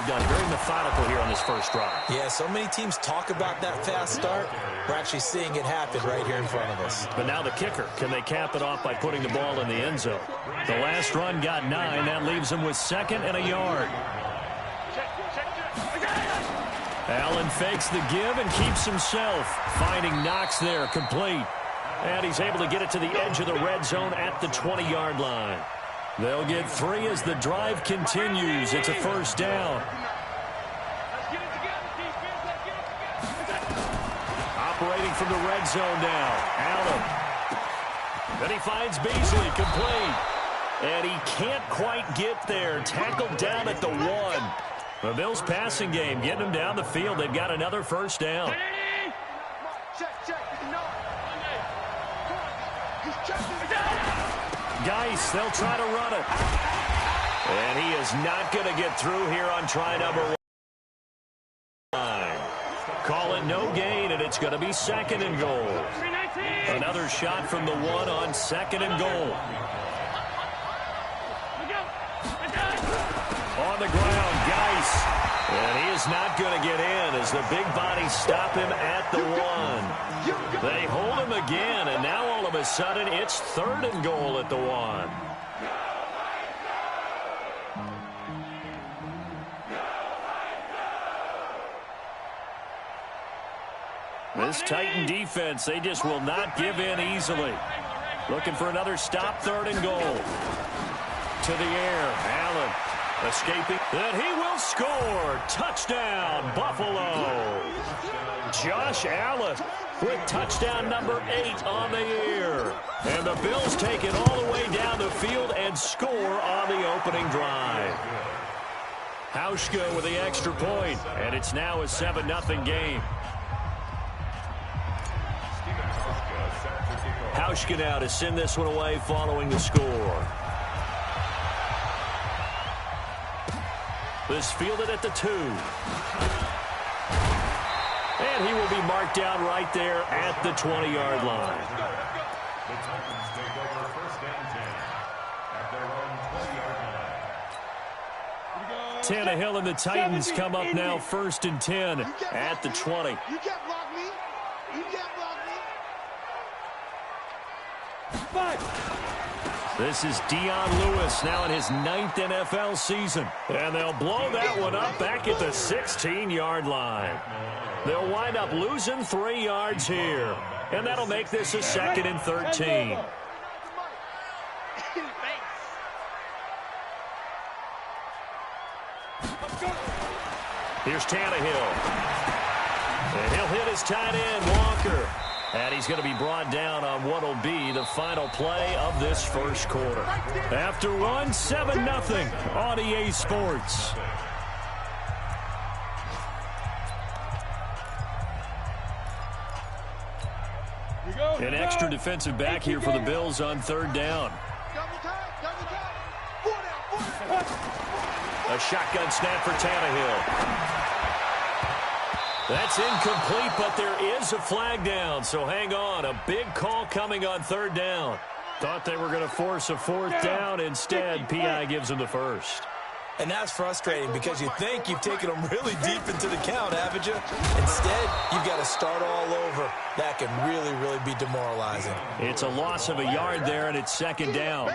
they've done. Very methodical here on this first drive. Yeah, so many teams talk about that fast start. We're actually seeing it happen right here in front of us. But now the kicker. Can they cap it off by putting the ball in the end zone? The last run got 9. That leaves them with 2nd and a yard. Allen fakes the give and keeps himself. Finding Knox there, complete. And he's able to get it to the edge of the red zone at the 20-yard line. They'll get 3 as the drive continues. It's a first down. Operating from the red zone now. Allen. Then he finds Beasley, complete. And he can't quite get there. Tackled down at the 1. The Bills passing game getting them down the field. They've got another first down. Geis, they'll try to run it. And he is not going to get through here on try number 1. Call it no gain, and it's going to be 2nd and goal. Another shot from the 1 on 2nd and goal. On the ground, Geis. And he is not going to get in as the big bodies stop him at the 1. They hold him again, and now all of a sudden it's 3rd and goal at the 1. This Titan defense, they just will not give in easily. Looking for another stop, 3rd and goal. To the air, Allen. Escaping, and he will score. Touchdown, Buffalo. Josh Allen with touchdown number 8 on the year. And the Bills take it all the way down the field and score on the opening drive. Hauschka with the extra point, and it's now a 7-0 game. Hauschka now to send this one away following the score. This fielded at the 2. And he will be marked down right there at the 20-yard line. Tannehill and the Titans come up now 1st and 10 at the 20. You can't block me. You can't block me. 5. This is Dion Lewis now in his 9th NFL season. And they'll blow that one up back at the 16-yard line. They'll wind up losing 3 yards here. And that'll make this a 2nd and 13. Here's Tannehill. And he'll hit his tight end, Walker. And he's going to be brought down on what will be the final play of this first quarter. After one, 7-0 on EA Sports. An extra defensive back here for the Bills on 3rd down. A shotgun snap for Tannehill. That's incomplete, but there is a flag down, so hang on. A big call coming on 3rd down. Thought they were going to force a 4th down. Instead, P.I. gives them the first. And that's frustrating because you think you've taken them really deep into the count, haven't you? Instead, you've got to start all over. That can really, really be demoralizing. It's a loss of a yard there, and it's 2nd down.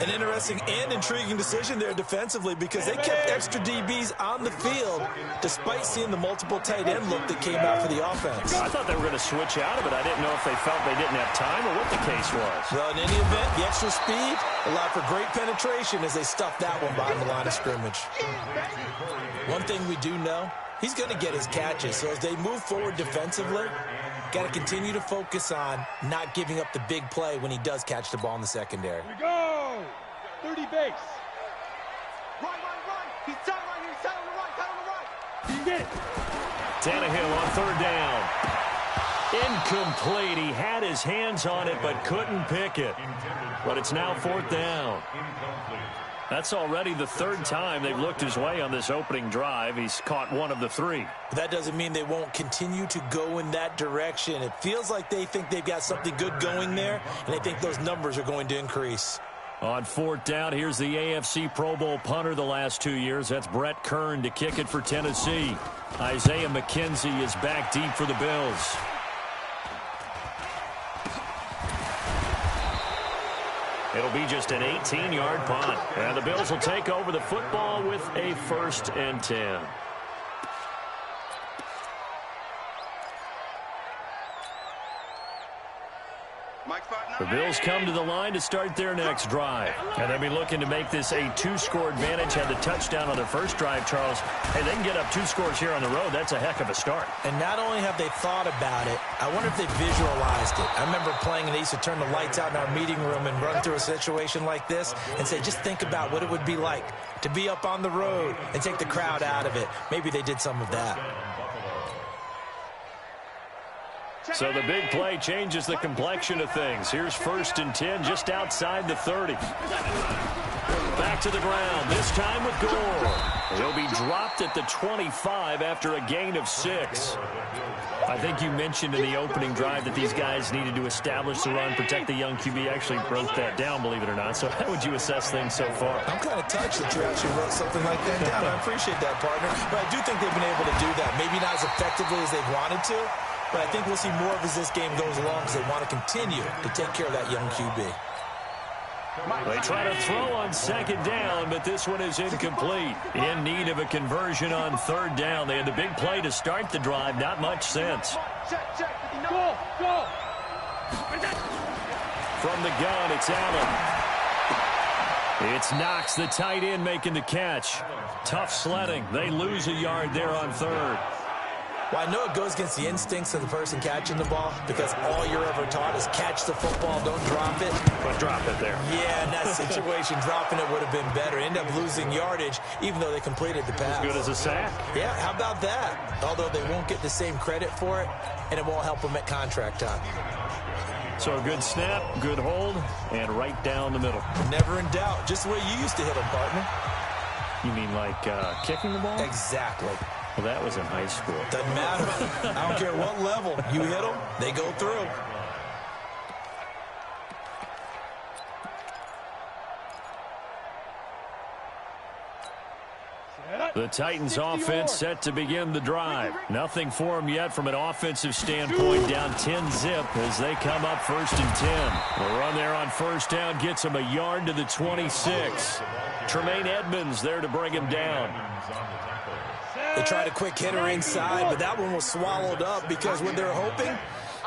An interesting and intriguing decision there defensively because they kept extra DBs on the field despite seeing the multiple tight end look that came out for the offense. I thought they were going to switch out of it. I didn't know if they felt they didn't have time or what the case was. Well, in any event, the extra speed allowed for great penetration as they stuffed that one behind the line of scrimmage. One thing we do know, he's going to get his catches. So as they move forward defensively, got to continue to focus on not giving up the big play when he does catch the ball in the secondary. Here we go. 30 base. Run. He's tight right here. He's tight on the right. He did it. Tannehill on 3rd down. Incomplete. He had his hands on it but couldn't pick it. But it's now 4th down. That's already the 3rd time they've looked his way on this opening drive. He's caught 1 of the 3. But that doesn't mean they won't continue to go in that direction. It feels like they think they've got something good going there, and they think those numbers are going to increase. On fourth down, here's the AFC Pro Bowl punter the last 2 years. That's Brett Kern to kick it for Tennessee. Isaiah McKenzie is back deep for the Bills. It'll be just an 18-yard punt. And the Bills will take over the football with a 1st and 10. The Bills come to the line to start their next drive. And they'll be looking to make this a 2-score advantage. Had the touchdown on their first drive, Charles. Hey, they can get up 2 scores here on the road. That's a heck of a start. And not only have they thought about it, I wonder if they visualized it. I remember playing and they used to turn the lights out in our meeting room and run through a situation like this and say, just think about what it would be like to be up on the road and take the crowd out of it. Maybe they did some of that. So the big play changes the complexion of things. Here's 1st and 10 just outside the 30. Back to the ground, this time with Gore. He'll be dropped at the 25 after a gain of 6. I think you mentioned in the opening drive that these guys needed to establish the run, protect the young QB. Actually wrote that down, believe it or not. So how would you assess things so far? I'm kind of touched that you actually wrote something like that down. I appreciate that, partner. But I do think they've been able to do that. Maybe not as effectively as they've wanted to. But I think we'll see more of as this game goes along because they want to continue to take care of that young QB. They try to throw on 2nd down, but this one is incomplete. In need of a conversion on 3rd down. They had the big play to start the drive. Not much sense. Go. From the gun, it's Allen. It's Knox, the tight end, making the catch. Tough sledding. They lose a yard there on 3rd. Well, I know it goes against the instincts of the person catching the ball because all you're ever taught is catch the football, don't drop it. But drop it there. Yeah, in that situation, dropping it would have been better. End up losing yardage, even though they completed the pass. As good as a sack. Yeah, how about that? Although they won't get the same credit for it, and it won't help them at contract time. So a good snap, good hold, and right down the middle. Never in doubt. Just the way you used to hit them, partner. You mean like kicking the ball? Exactly. Well, that was in high school. Doesn't matter. I don't care what level. You hit them, they go through. The Titans offense set to begin the drive. Nothing for them yet from an offensive standpoint. Down 10-zip as they come up 1st and 10. The run there on 1st down gets them a yard to the 26. Tremaine Edmonds there to bring him down. They tried a quick hitter inside, but that one was swallowed up because what they're hoping,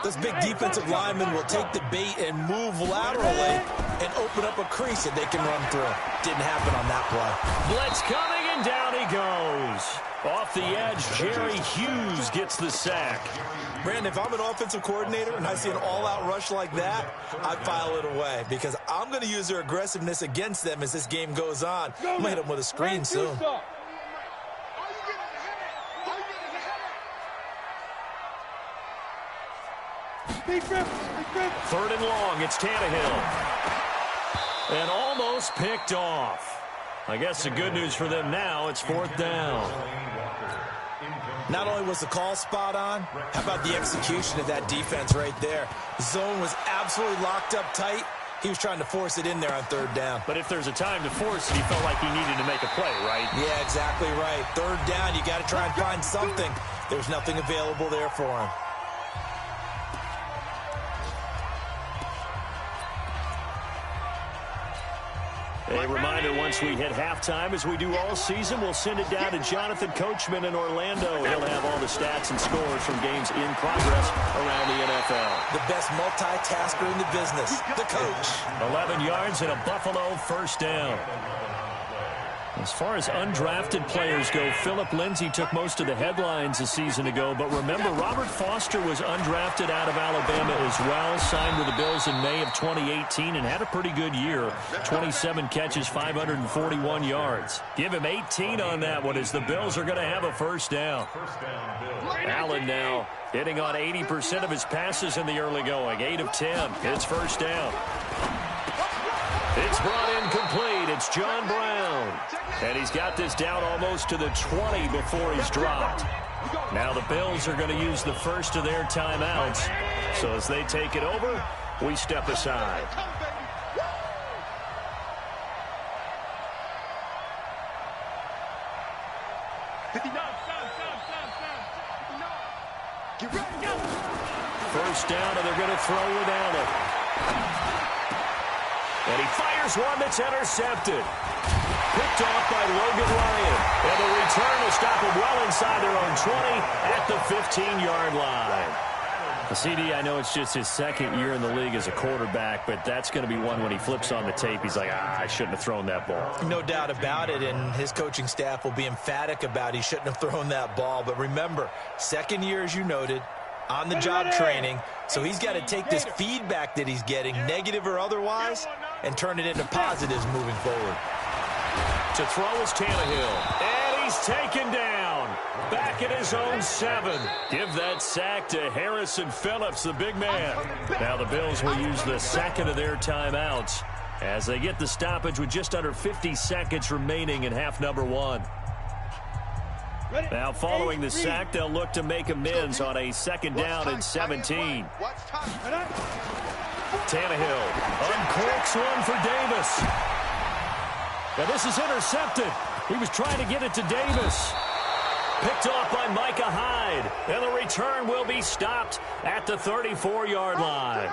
this big defensive lineman will take the bait and move laterally and open up a crease that they can run through. Didn't happen on that play. Blitz coming, and down he goes. Off the edge, Jerry Hughes gets the sack. Brandon, if I'm an offensive coordinator and I see an all-out rush like that, I file it away because I'm going to use their aggressiveness against them as this game goes on. I'm going to hit them with a screen soon. Third and long, it's Tannehill. And almost picked off. I guess the good news for them now, it's 4th down. Not only was the call spot on, how about the execution of that defense right there? The zone was absolutely locked up tight. He was trying to force it in there on 3rd down. But if there's a time to force it, he felt like he needed to make a play, right? Yeah, exactly right. 3rd down, you got to try and find something. There's nothing available there for him. A reminder, once we hit halftime, as we do all season, we'll send it down to Jonathan Coachman in Orlando. He'll have all the stats and scores from games in progress around the NFL. The best multitasker in the business, the coach. 11 yards and a Buffalo 1st down. As far as undrafted players go, Philip Lindsay took most of the headlines a season ago. But remember, Robert Foster was undrafted out of Alabama as well. Signed with the Bills in May of 2018 and had a pretty good year. 27 catches, 541 yards. Give him 18 on that one as the Bills are going to have a 1st down. Allen now hitting on 80% of his passes in the early going. 8 of 10. It's 1st down. It's brought in complete. It's John Brown. And he's got this down almost to the 20 before he's dropped. Now the Bills are going to use the first of their timeouts. So as they take it over, we step aside. Get ready, go. First down, and they're going to throw with Allen. And he fires one that's intercepted. Picked off by Logan Ryan. And the return will stop him well inside their own 20 at the 15-yard line. CD, I know it's just his second year in the league as a quarterback, but that's going to be one when he flips on the tape. He's like, I shouldn't have thrown that ball. No doubt about it, and his coaching staff will be emphatic about he shouldn't have thrown that ball. But remember, second year, as you noted, on-the-job training, so he's got to take this feedback that he's getting, negative or otherwise, and turn it into positives moving forward. To throw is Tannehill, and he's taken down. Back at his own 7. Give that sack to Harrison Phillips, the big man. Now the Bills will use the second of their timeouts as they get the stoppage with just under 50 seconds remaining in half number 1. Now following the sack, they'll look to make amends on a second down and 17. Tannehill uncorks one for Davis. Now this is intercepted. He was trying to get it to Davis. Picked off by Micah Hyde. And the return will be stopped at the 34-yard line.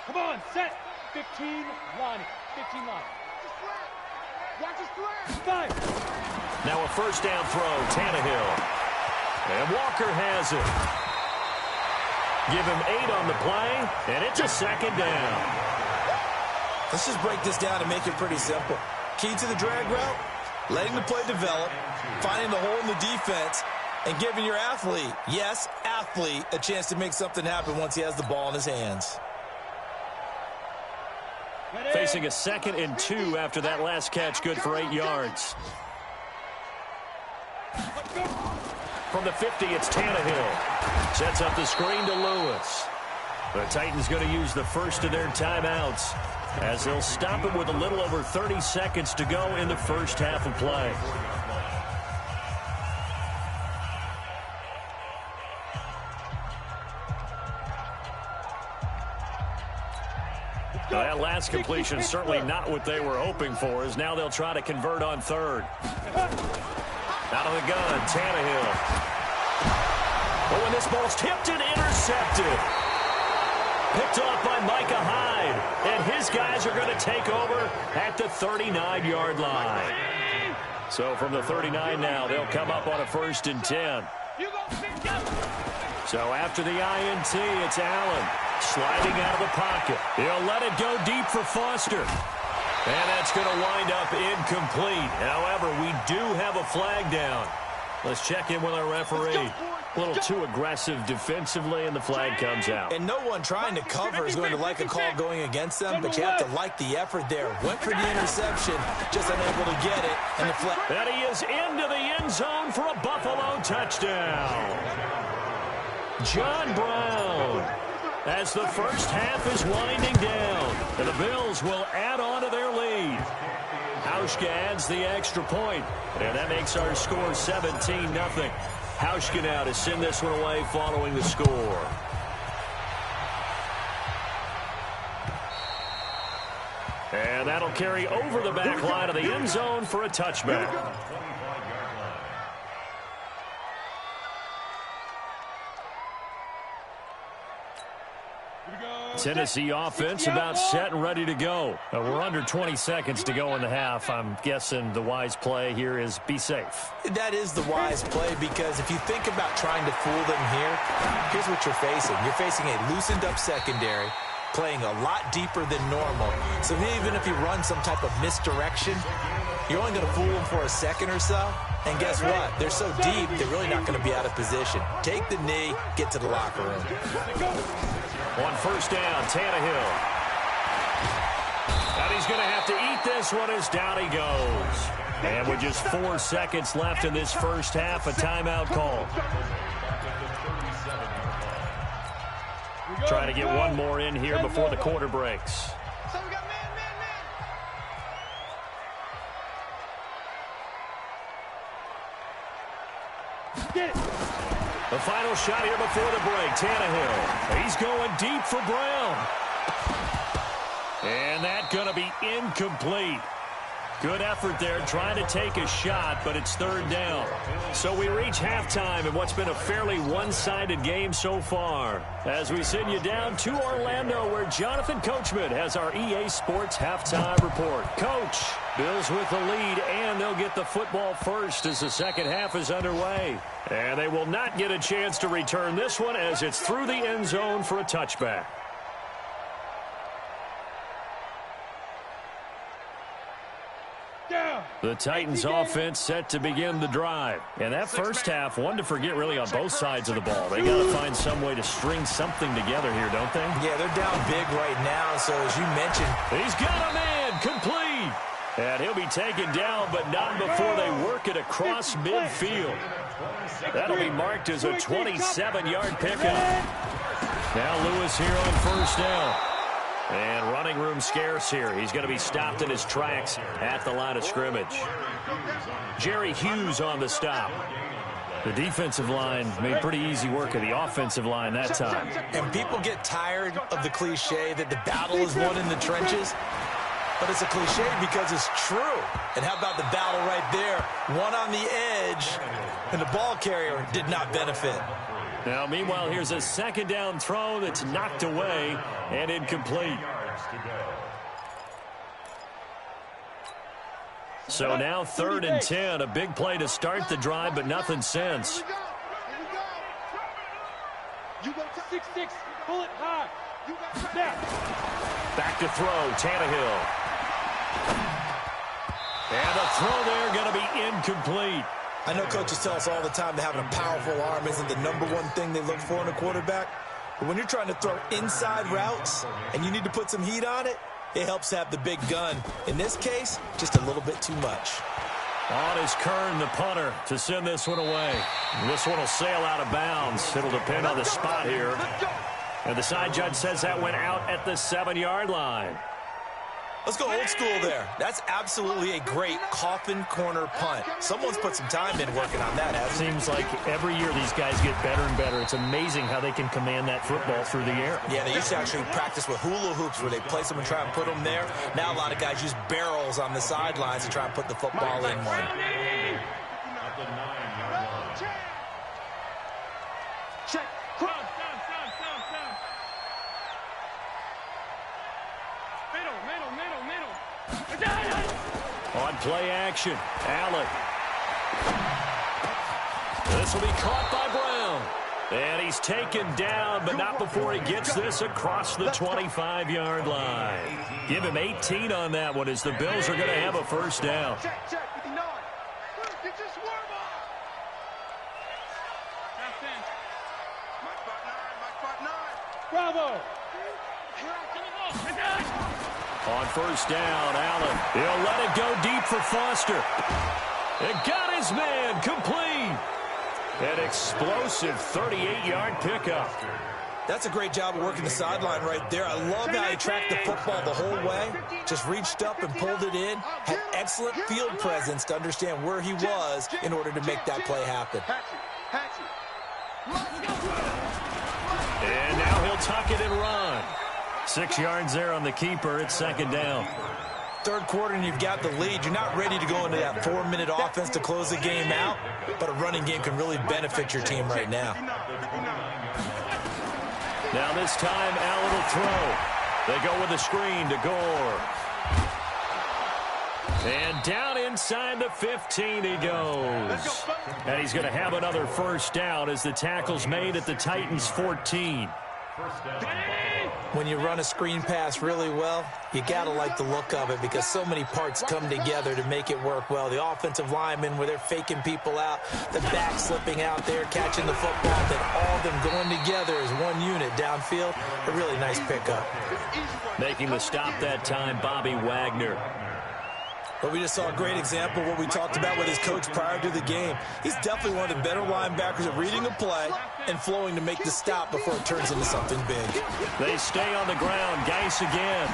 Come on, set. 15 line. 15 line. Watch his flag. 5. Now a first down throw, Tannehill. And Walker has it. Give him 8 on the play, and it's a second down. Let's just break this down and make it pretty simple. Key to the drag route, letting the play develop, finding the hole in the defense, and giving your athlete, yes, athlete, a chance to make something happen once he has the ball in his hands. Facing a 2nd and 2 after that last catch, good for 8 yards. From the 50, it's Tannehill. Sets up the screen to Lewis. The Titans going to use the first of their timeouts as they'll stop it with a little over 30 seconds to go in the first half of play. Well, that last completion certainly not what they were hoping for, as now they'll try to convert on 3rd. Out of the gun, Tannehill. Oh, and this ball's tipped and intercepted. Picked off by Micah Hyde. And his guys are going to take over at the 39-yard line. So from the 39 now, they'll come up on a 1st and 10. So after the INT, it's Allen sliding out of the pocket. He'll let it go deep for Foster. And that's going to wind up incomplete. However, we do have a flag down. Let's check in with our referee. A little too aggressive defensively, and the flag comes out. And no one trying to cover is going to like a call going against them, but you have to like the effort there. Went for the interception, just unable to get it, and the flag. And he is into the end zone for a Buffalo touchdown. John Brown, as the first half is winding down, and the Bills will add on to their lead. Hauschka adds the extra point, and that makes our score 17-0. Hauschka now to send this one away following the score. And that'll carry over the back line of the end zone for a touchback. Tennessee offense about set and ready to go. We're under 20 seconds to go in the half. I'm guessing the wise play here is be safe. That is the wise play, because if you think about trying to fool them here, here's what you're facing. You're facing a loosened up secondary, playing a lot deeper than normal. So even if you run some type of misdirection, you're only going to fool them for a second or so. And guess what? They're so deep, they're really not going to be out of position. Take the knee, get to the locker room. On first down, Tannehill. And he's going to have to eat this one as down he goes. And with just 4 seconds left in this first half, a timeout call. Trying to get one more in here before the quarter breaks. The final shot here before the break. Tannehill. He's going deep for Brown. And that's going to be incomplete. Good effort there, trying to take a shot, but it's third down. So we reach halftime in what's been a fairly one-sided game so far. As we send you down to Orlando, where Jonathan Coachman has our EA Sports Halftime Report. Coach, Bills with the lead, and they'll get the football first as the second half is underway. And they will not get a chance to return this one as it's through the end zone for a touchback. The Titans offense set to begin the drive. And that first half, one to forget really on both sides of the ball. They got to find some way to string something together here, don't they? Yeah, they're down big right now, so as you mentioned. He's got a man, complete. And he'll be taken down, but not before they work it across midfield. That'll be marked as a 27-yard pickup. Now Lewis here on first down. And running room scarce here. He's going to be stopped in his tracks at the line of scrimmage. Jerry Hughes on the stop. The defensive line made pretty easy work of the offensive line that time. And people get tired of the cliche that the battle is won in the trenches. But it's a cliche because it's true. And how about the battle right there? One on the edge, and the ball carrier did not benefit. Now, meanwhile, here's a second down throw that's knocked away and incomplete. So now 3rd and 10, a big play to start the drive, but nothing since. You go 6-6, pull it high. Back to throw, Tannehill. And the throw there going to be incomplete. I know coaches tell us all the time that having a powerful arm isn't the #1 thing they look for in a quarterback. But when you're trying to throw inside routes and you need to put some heat on it, it helps have the big gun. In this case, just a little bit too much. On is Kern, the punter, to send this one away. And this one will sail out of bounds. It'll depend on the spot here. And the side judge says that went out at the 7-yard line. Let's go old school there. That's absolutely a great coffin corner punt. Someone's put some time in working on that, hasn't it? Seems like every year these guys get better and better. It's amazing how they can command that football through the air. Yeah, they used to actually practice with hula hoops where they place them and try and put them there. Now a lot of guys use barrels on the sidelines to try and put the football in one. Check. On play action, Allen. This will be caught by Brown. And he's taken down, but not before he gets this across the 25-yard line. Give him 18 on that one as the Bills are going to have a first down. Check, 59. Get your swerve on. Bravo. On first down, Allen. He'll let it go deep for Foster. It got his man complete. An explosive 38-yard pickup. That's a great job of working the sideline right there. I love how he tracked the football the whole way. Just reached up and pulled it in. Had excellent field presence to understand where he was in order to make that play happen. And now he'll tuck it and run. 6 yards there on the keeper. It's second down. Third quarter and you've got the lead. You're not ready to go into that 4-minute offense to close the game out, but a running game can really benefit your team right now. Now this time Allen will throw. They go with a screen to Gore. And down inside the 15 he goes. And he's going to have another first down as the tackle's made at the Titans 14. When you run a screen pass really well, you got to like the look of it because so many parts come together to make it work well. The offensive linemen where they're faking people out, the back slipping out there, catching the football, then all of them going together as one unit downfield. A really nice pickup. Making the stop that time, Bobby Wagner. But we just saw a great example of what we talked about with his coach prior to the game. He's definitely one of the better linebackers at reading a play and flowing to make the stop before it turns into something big. They stay on the ground. Geis again.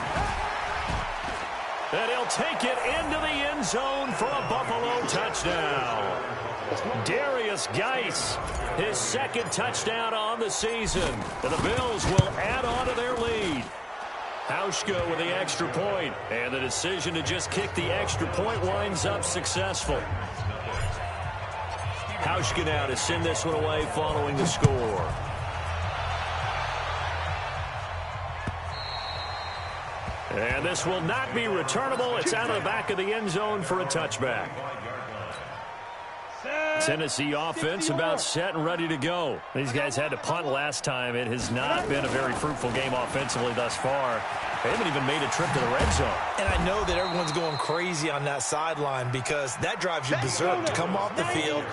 And he'll take it into the end zone for a Buffalo touchdown. Darius Geis, his second touchdown on the season. And the Bills will add on to their lead. Hauschka with the extra point, and the decision to just kick the extra point winds up successful. Hauschka now to send this one away following the score. And this will not be returnable. It's out of the back of the end zone for a touchback. Tennessee offense about set and ready to go. These guys had to punt last time. It has not been a very fruitful game offensively thus far. They haven't even made a trip to the red zone. And I know that everyone's going crazy on that sideline because that drives you berserk to come off the field,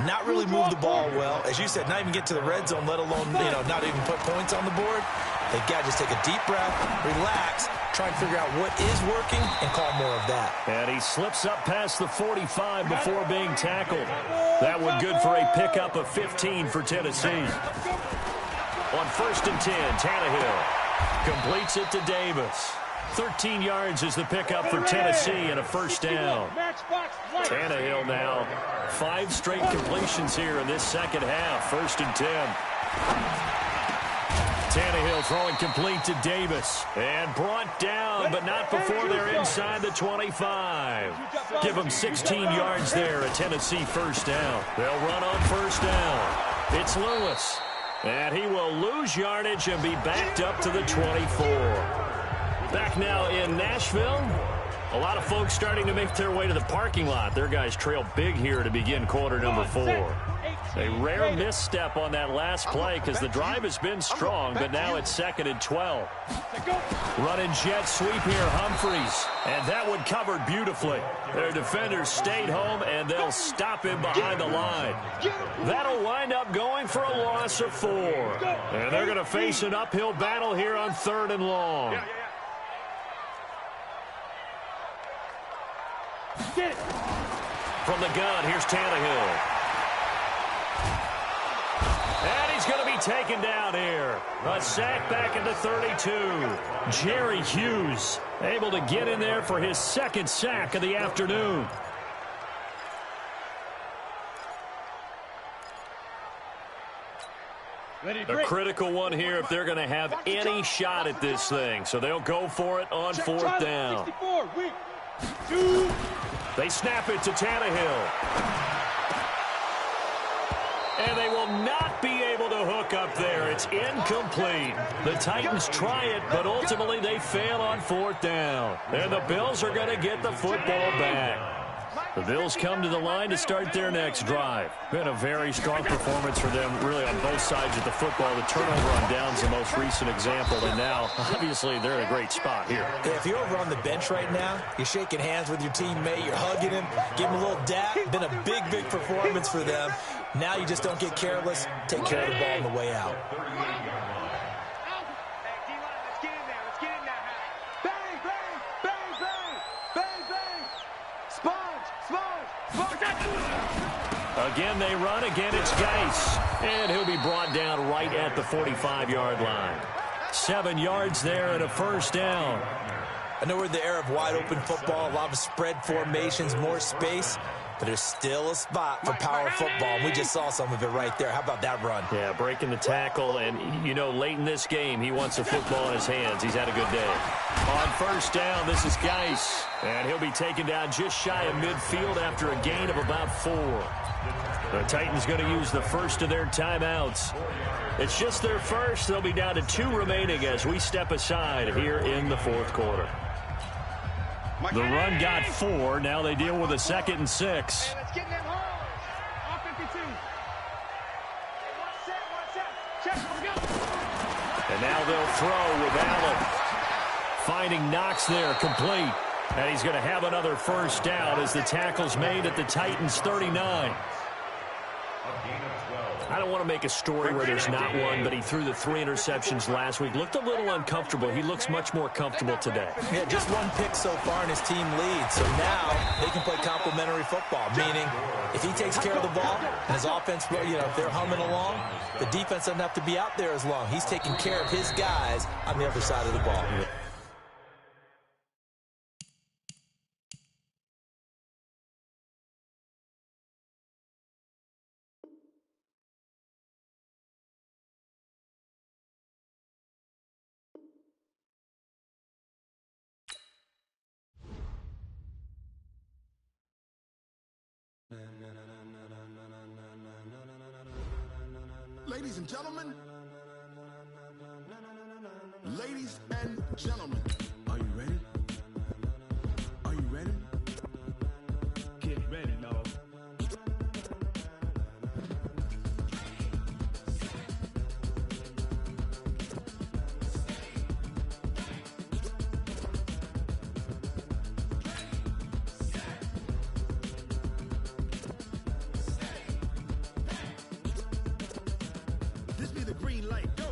not really move the ball well. As you said, not even get to the red zone, let alone, not even put points on the board. They've got to just take a deep breath, relax, try and figure out what is working and call more of that. And he slips up past the 45 before being tackled. That one good for a pickup of 15 for Tennessee. On 1st and 10, Tannehill completes it to Davis. 13 yards is the pickup for Tennessee and a first down. Tannehill now 5 straight completions here in this second half. 1st and 10. Tannehill throwing complete to Davis. And brought down, but not before they're inside the 25. Give them 16 yards there, a Tennessee first down. They'll run on first down. It's Lewis. And he will lose yardage and be backed up to the 24. Back now in Nashville. A lot of folks starting to make their way to the parking lot. Their guys trail big here to begin quarter number 4. A rare misstep on that last play because the drive has been strong, but now it's 2nd and 12. Running jet sweep here, Humphreys. And that one covered beautifully. Their defenders stayed home, and they'll stop him behind the line. That'll wind up going for a loss of 4. And they're going to face an uphill battle here on 3rd and long. From the gun, here's Tannehill. And he's going to be taken down here. A sack back at the 32. Jerry Hughes able to get in there for his 2nd sack of the afternoon. A critical one here if they're going to have any shot at this thing. So they'll go for it on 4th down. They snap it to Tannehill. And they will not be able to hook up there. It's incomplete. The Titans try it, but ultimately they fail on 4th down. And the Bills are going to get the football back. The Bills come to the line to start their next drive. Been a very strong performance for them, really, on both sides of the football. The turnover on downs the most recent example, and now, obviously, they're in a great spot here. Yeah, if you're over on the bench right now, you're shaking hands with your teammate, you're hugging him, give him a little dap. Been a big, big performance for them. Now you just don't get careless. Take care of the ball on the way out. Again, they run. Again, it's Geis. And he'll be brought down right at the 45-yard line. 7 yards there and a first down. I know we're in the era of wide-open football, a lot of spread formations, more space, but there's still a spot for power football. We just saw some of it right there. How about that run? Yeah, breaking the tackle, and, late in this game, he wants the football in his hands. He's had a good day. On first down, this is Geis, and he'll be taken down just shy of midfield after a gain of about 4. The Titans going to use the first of their timeouts. It's just their first. They'll be down to 2 remaining as we step aside here in the 4th quarter. The run got 4. Now they deal with a 2nd and 6. And now they'll throw with Allen. Finding Knox there, complete. And he's going to have another first down as the tackle's made at the Titans' 39. I don't want to make a story where there's not one, but he threw the 3 interceptions last week. Looked a little uncomfortable. He looks much more comfortable today. Yeah, just 1 pick so far and his team leads. So now they can play complementary football, meaning if he takes care of the ball and his offense, if they're humming along, the defense doesn't have to be out there as long. He's taking care of his guys on the other side of the ball. Yeah. Ladies and gentlemen. Ladies and gentlemen. Are you ready? Are you ready? Get ready, y'all. This be the green light. Go.